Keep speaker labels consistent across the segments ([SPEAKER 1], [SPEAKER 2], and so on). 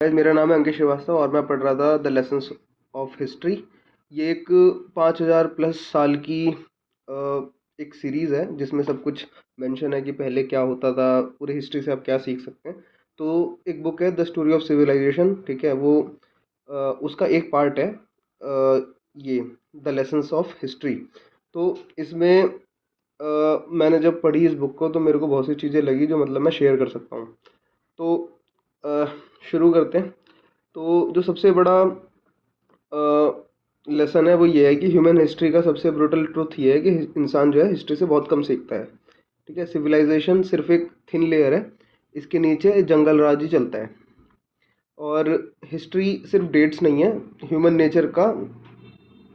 [SPEAKER 1] Guys, मेरा नाम है अंकित श्रीवास्तव और मैं पढ़ रहा था द लेसन्स ऑफ हिस्ट्री। ये एक 5000 प्लस साल की एक सीरीज़ है जिसमें सब कुछ मेंशन है कि पहले क्या होता था, पूरी हिस्ट्री से आप क्या सीख सकते हैं। तो एक बुक है द स्टोरी ऑफ सिविलाइजेशन, ठीक है। वो उसका एक पार्ट है ये द लेसन्स ऑफ हिस्ट्री। तो इसमें मैंने जब पढ़ी इस बुक को तो मेरे को बहुत सी चीज़ें लगी जो मतलब मैं शेयर कर सकता हूँ। तो अ, शुरू करते हैं। तो जो सबसे बड़ा लेसन है वो ये है कि ह्यूमन हिस्ट्री का सबसे ब्रूटल ट्रुथ ये है कि इंसान जो है हिस्ट्री से बहुत कम सीखता है। ठीक है, सिविलाइजेशन सिर्फ एक थिन लेयर है, इसके नीचे जंगल राज ही चलता है। और हिस्ट्री सिर्फ डेट्स नहीं है, ह्यूमन नेचर का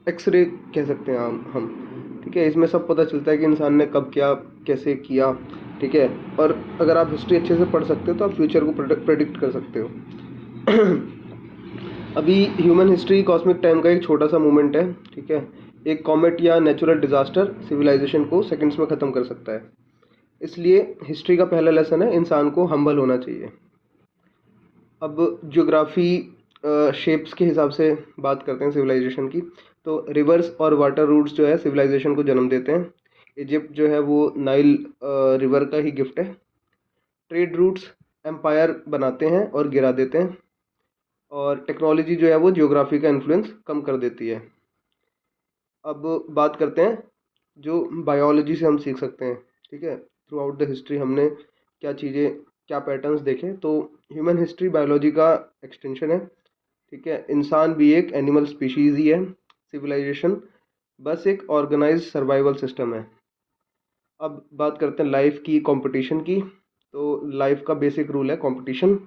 [SPEAKER 1] एक्सरे कह सकते हैं हम। ठीक है, इसमें सब पता चलता है कि इंसान ने कब क्या कैसे किया। ठीक है, और अगर आप हिस्ट्री अच्छे से पढ़ सकते हो तो आप फ्यूचर को प्रेडिक्ट कर सकते हो। अभी ह्यूमन हिस्ट्री कॉस्मिक टाइम का एक छोटा सा मूवमेंट है। ठीक है, एक कॉमेट या नेचुरल डिजास्टर सिविलाइजेशन को सेकंड्स में ख़त्म कर सकता है। इसलिए हिस्ट्री का पहला लेसन है इंसान को हम्बल होना चाहिए। अब ज्योग्राफी शेप्स के हिसाब से बात करते हैं सिविलाइजेशन की। तो रिवर्स और वाटर रूट्स जो है सिविलाइजेशन को जन्म देते हैं। इजिप्ट जो है वो नाइल रिवर का ही गिफ्ट है। ट्रेड रूट्स एम्पायर बनाते हैं और गिरा देते हैं। और टेक्नोलॉजी जो है वो ज्योग्राफी का इन्फ्लुएंस कम कर देती है। अब बात करते हैं जो बायोलॉजी से हम सीख सकते हैं। ठीक है, थ्रू आउट द हिस्ट्री हमने क्या चीज़ें, क्या पैटर्न्स देखे। तो ह्यूमन हिस्ट्री बायोलॉजी का एक्सटेंशन है। ठीक है, इंसान भी एक एनिमल स्पीशीज़ ही है। सिविलाइजेशन बस एक ऑर्गेनाइज्ड सर्वाइवल सिस्टम है। अब बात करते हैं लाइफ की, कंपटीशन की। तो लाइफ का बेसिक रूल है कंपटीशन।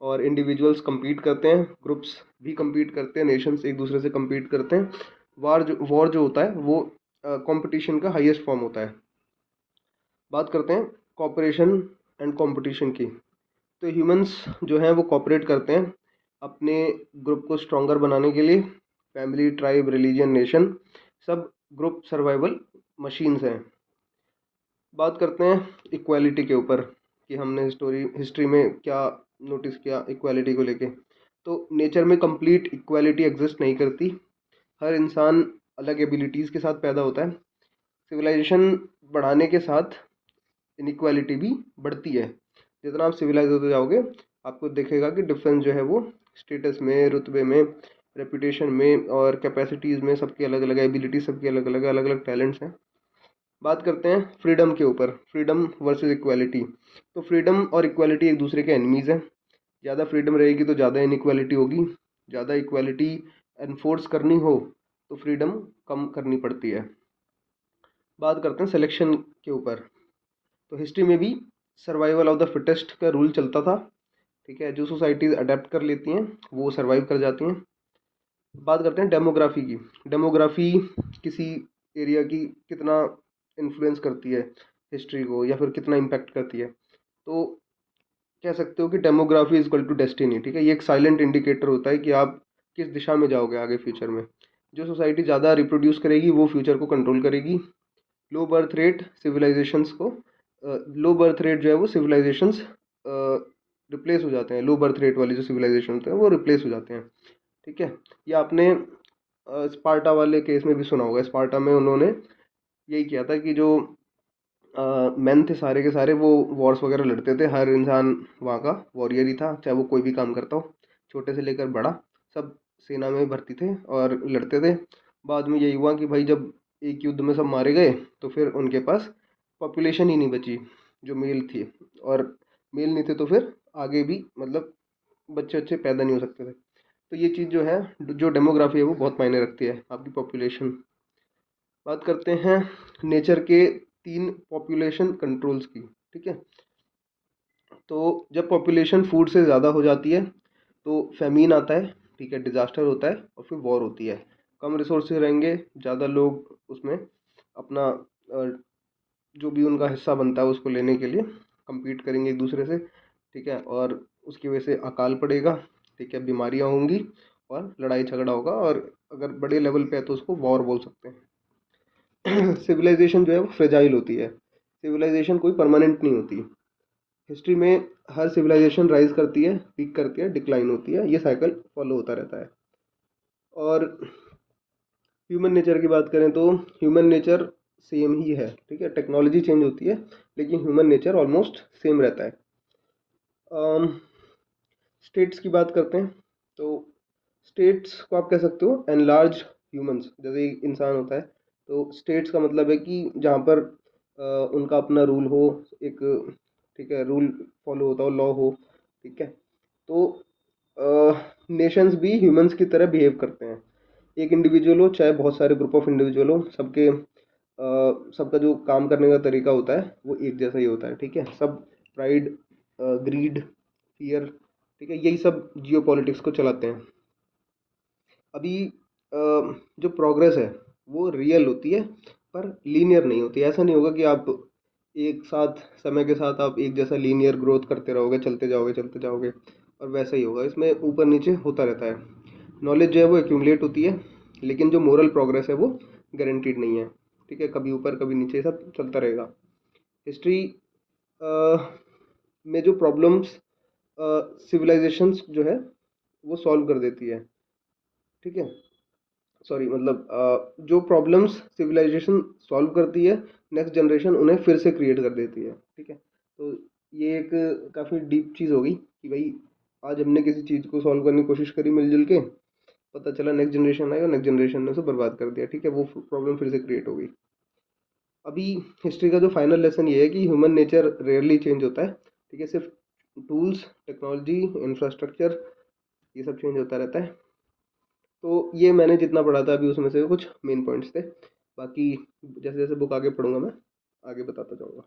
[SPEAKER 1] और इंडिविजुअल्स compete करते हैं, ग्रुप्स भी compete करते हैं, नेशंस एक दूसरे से compete करते हैं। वॉर जो होता है वो कंपटीशन का हाईएस्ट फॉर्म होता है। बात करते हैं कॉपरेशन एंड कंपटीशन की। तो ह्यूमंस जो हैं वो कॉपरेट करते हैं अपने ग्रुप को स्ट्रॉन्गर बनाने के लिए। फैमिली, ट्राइब, रिलीजन, नेशन, सब ग्रुप सर्वाइवल मशीन्स हैं। बात करते हैं इक्वालिटी के ऊपर कि हमने हिस्ट्री में क्या नोटिस किया इक्वालिटी को लेके। तो नेचर में कंप्लीट इक्वालिटी एग्जिस्ट नहीं करती। हर इंसान अलग एबिलिटीज़ के साथ पैदा होता है। सिविलाइजेशन बढ़ाने के साथ इनइक्वालिटी भी बढ़ती है। जितना आप सिविलाइज होते जाओगे आपको दिखेगा कि डिफरेंस जो है वो स्टेटस में, रुतबे में, रेपुटेशन में और कैपेसिटीज़ में सबकी अलग अलग एबिलिटी, सबकी अलग अलग अलग अलग टैलेंट्स हैं। बात करते हैं फ्रीडम के ऊपर, फ्रीडम वर्सेस इक्वालिटी। तो फ्रीडम और इक्वालिटी एक दूसरे के एनिमीज़ हैं। ज़्यादा फ्रीडम रहेगी तो ज़्यादा इनइक्वालिटी होगी। ज़्यादा इक्वालिटी एनफोर्स करनी हो तो फ्रीडम कम करनी पड़ती है। बात करते हैं सिलेक्शन के ऊपर। तो हिस्ट्री में भी सर्वाइवल ऑफ द फिटेस्ट का रूल चलता था। ठीक है, जो सोसाइटीज़ अडेप्ट कर लेती हैं वो सर्वाइव कर जाती हैं। बात करते हैं डेमोग्राफी की। डेमोग्राफी किसी एरिया की कितना इन्फ्लुएंस करती है हिस्ट्री को, या फिर कितना इम्पैक्ट करती है। तो कह सकते हो कि demography is equal to destiny. ठीक है, ये एक साइलेंट इंडिकेटर होता है कि आप किस दिशा में जाओगे आगे फ्यूचर में। जो सोसाइटी ज़्यादा रिप्रोड्यूस करेगी वो फ्यूचर को कंट्रोल करेगी। लो बर्थ रेट सिविलाइजेशंस को लो बर्थ रेट जो है वो सिविलाइजेशंस रिप्लेस हो जाते हैं। लो बर्थ रेट वाली जो सिविलाइजेशन होते हैं वो रिप्लेस हो जाते हैं। ठीक है, ये आपने स्पार्टा वाले केस में भी सुना होगा। स्पार्टा में उन्होंने यही किया था कि जो मेन थे सारे के सारे वो वॉर्स वगैरह लड़ते थे। हर इंसान वहाँ का वॉरियर ही था, चाहे वो कोई भी काम करता हो, छोटे से लेकर बड़ा, सब सेना में भर्ती थे और लड़ते थे। बाद में यही हुआ कि भाई जब एक युद्ध में सब मारे गए तो फिर उनके पास पॉपुलेशन ही नहीं बची जो मेल थी। और मेल नहीं थे तो फिर आगे भी मतलब बच्चे अच्छे पैदा नहीं हो सकते थे। तो ये चीज़ जो है, जो डेमोग्राफी है वो बहुत मायने रखती है, आपकी पॉपुलेशन। बात करते हैं नेचर के 3 पॉपुलेशन कंट्रोल्स की। ठीक है, तो जब पॉपुलेशन फूड से ज़्यादा हो जाती है तो फेमीन आता है। ठीक है, डिज़ास्टर होता है और फिर वॉर होती है। कम रिसोर्सेज रहेंगे, ज़्यादा लोग उसमें अपना जो भी उनका हिस्सा बनता है उसको लेने के लिए compete करेंगे एक दूसरे से। ठीक है, और उसकी वजह से अकाल पड़ेगा। ठीक है, बीमारियाँ होंगी और लड़ाई झगड़ा होगा, और अगर बड़े लेवल पे है तो उसको वॉर बोल सकते हैं। सिविलाइजेशन जो है वो फ्रेजाइल होती है। सिविलाइजेशन कोई परमानेंट नहीं होती। हिस्ट्री में हर सिविलाइजेशन राइज करती है, पीक करती है, डिक्लाइन होती है, ये साइकिल फॉलो होता रहता है। और ह्यूमन नेचर की बात करें तो ह्यूमन नेचर सेम ही है, ठीक है, टेक्नोलॉजी चेंज होती है लेकिन ह्यूमन नेचर ऑलमोस्ट सेम रहता है। स्टेट्स की बात करते हैं तो स्टेट्स को आप कह सकते हो एनलार्ज ह्यूमंस, जैसे एक इंसान होता है तो स्टेट्स का मतलब है कि जहाँ पर उनका अपना रूल हो, एक, ठीक है, रूल फॉलो होता हो, लॉ हो, ठीक है। तो नेशंस भी ह्यूमंस की तरह बिहेव करते हैं। एक इंडिविजुअल हो चाहे बहुत सारे ग्रुप ऑफ इंडिविजुअल हो, सबका जो काम करने का तरीका होता है वो एक जैसा ही होता है, ठीक है। सब प्राइड, ग्रीड, फियर, ठीक है, यही सब जियो पॉलिटिक्स को चलाते हैं। अभी जो प्रोग्रेस है वो रियल होती है पर लीनियर नहीं होती। ऐसा नहीं होगा कि आप एक साथ समय के साथ आप एक जैसा लीनियर ग्रोथ करते रहोगे, चलते जाओगे और वैसा ही होगा। इसमें ऊपर नीचे होता रहता है। नॉलेज जो है वो एक्यूमुलेट होती है लेकिन जो मोरल प्रोग्रेस है वो गारंटीड नहीं है, ठीक है, कभी ऊपर कभी नीचे सब चलता रहेगा। हिस्ट्री में जो प्रॉब्लम्स सिविलाइजेशंस जो है वो सॉल्व कर देती है, ठीक है। सॉरी, मतलब जो प्रॉब्लम्स सिविलाइजेशन सॉल्व करती है नेक्स्ट जनरेशन उन्हें फिर से क्रिएट कर देती है, ठीक है। तो ये एक काफ़ी डीप चीज़ होगी कि भाई आज हमने किसी चीज़ को सॉल्व करने की कोशिश करी मिलजुल के, पता चला नेक्स्ट जनरेशन आई और नेक्स्ट जनरेशन ने उसे बर्बाद कर दिया, ठीक है, वो प्रॉब्लम फिर से क्रिएट हो गई। अभी हिस्ट्री का जो फाइनल लेसन ये है कि ह्यूमन नेचर रेयरली चेंज होता है, ठीक है, सिर्फ टूल्स, टेक्नोलॉजी, इंफ्रास्ट्रक्चर, ये सब चेंज होता रहता है। तो ये मैंने जितना पढ़ा था अभी उसमें से कुछ मेन पॉइंट्स थे। बाकी जैसे जैसे बुक आगे पढ़ूंगा मैं आगे बताता जाऊंगा।